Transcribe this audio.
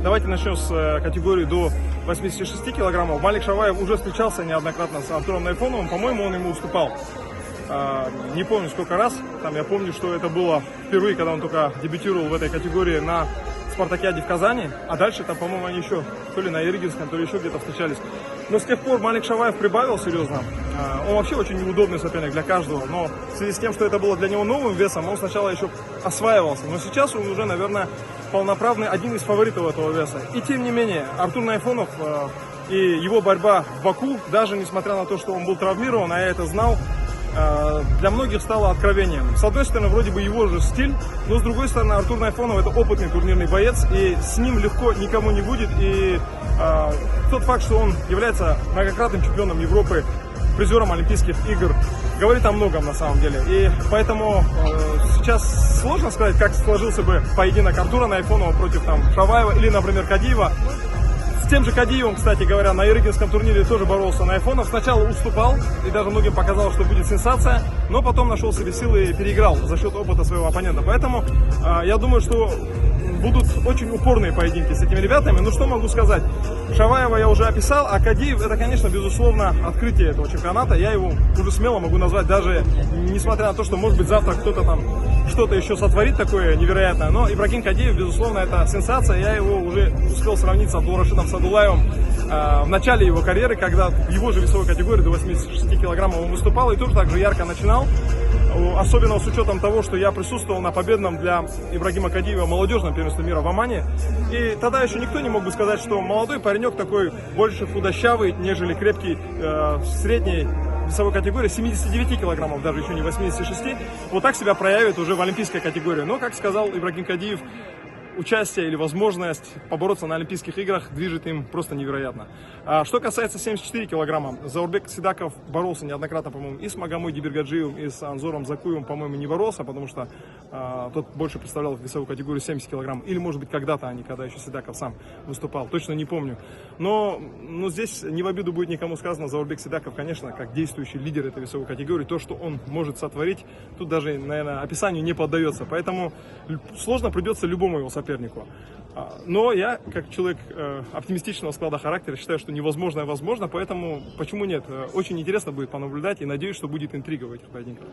Давайте начнем с категории до 86 килограммов. Малик Шаваев уже встречался неоднократно с Артуром Найфоновым. По-моему, он ему уступал. Не помню сколько раз. Я помню, что это было впервые, когда он только дебютировал в этой категории на Спартакиаде в Казани. А дальше там, по-моему, они еще то ли на Иргинском, то ли еще где-то встречались. Но с тех пор Малик Шаваев прибавил серьезно. Он вообще очень неудобный соперник для каждого. Но в связи с тем, что это было для него новым весом, он сначала еще осваивался. Но сейчас он уже, наверное, полноправный один из фаворитов этого веса. И тем не менее, Артур Найфонов и его борьба в Баку, даже несмотря на то, что он был травмирован, а я это знал, для многих стало откровением. С одной стороны, вроде бы его же стиль, но с другой стороны, Артур Найфонов это опытный турнирный боец, и с ним легко никому не будет. И тот факт, что он является многократным чемпионом Европы, призером Олимпийских игр, говорит о многом на самом деле. И поэтому сейчас сложно сказать, как сложился бы поединок Артура Найфонова против Шаваева или, например, Кадиева. С тем же Кадиевым, кстати говоря, на Иргинском турнире тоже боролся Найфонов. Сначала уступал, и даже многим показалось, что будет сенсация, но потом нашел себе силы и переиграл за счет опыта своего оппонента. Поэтому я думаю, что будут очень упорные поединки с этими ребятами. Ну что могу сказать? Шаваева я уже описал, а Кадиев это, конечно, безусловно, открытие этого чемпионата. Я его уже смело могу назвать, даже несмотря на то, что, может быть, завтра кто-то там что-то еще сотворит такое невероятное. Но Ибрагим Кадиев, безусловно, это сенсация. Я его уже успел сравнить с Абдулрашидом Садулаевым в начале его карьеры, когда в его же весовой категории до 86 килограммов он выступал и тоже так же ярко начинал. Особенно с учетом того, что я присутствовал на победном для Ибрагима Кадиева молодежном первенстве мира в Омане. И тогда еще никто не мог бы сказать, что молодой паренек такой больше худощавый, нежели крепкий в средней весовой категории 79 килограммов, даже еще не 86. Вот так себя проявит уже в олимпийской категории. Но, как сказал Ибрагим Кадиев, участие или возможность побороться на Олимпийских играх движет им просто невероятно. Что касается 74 килограмма, Заурбек Сидаков боролся неоднократно, по-моему, и с Магомой Дибиргаджиевым, и с Анзором Закуевым, по-моему, не боролся, потому что тот больше представлял весовую категорию 70 килограмм. Или, может быть, когда-то, а не когда еще Сидаков сам выступал, точно не помню. Но здесь не в обиду будет никому сказано, Заурбек Сидаков, конечно, как действующий лидер этой весовой категории, то, что он может сотворить, тут даже, наверное, описанию не поддается. Поэтому сложно придется любому его сопернику. Но я, как человек оптимистичного склада характера, считаю, что невозможное возможно, поэтому почему нет? Очень интересно будет понаблюдать и надеюсь, что будет интрига в этих поединках.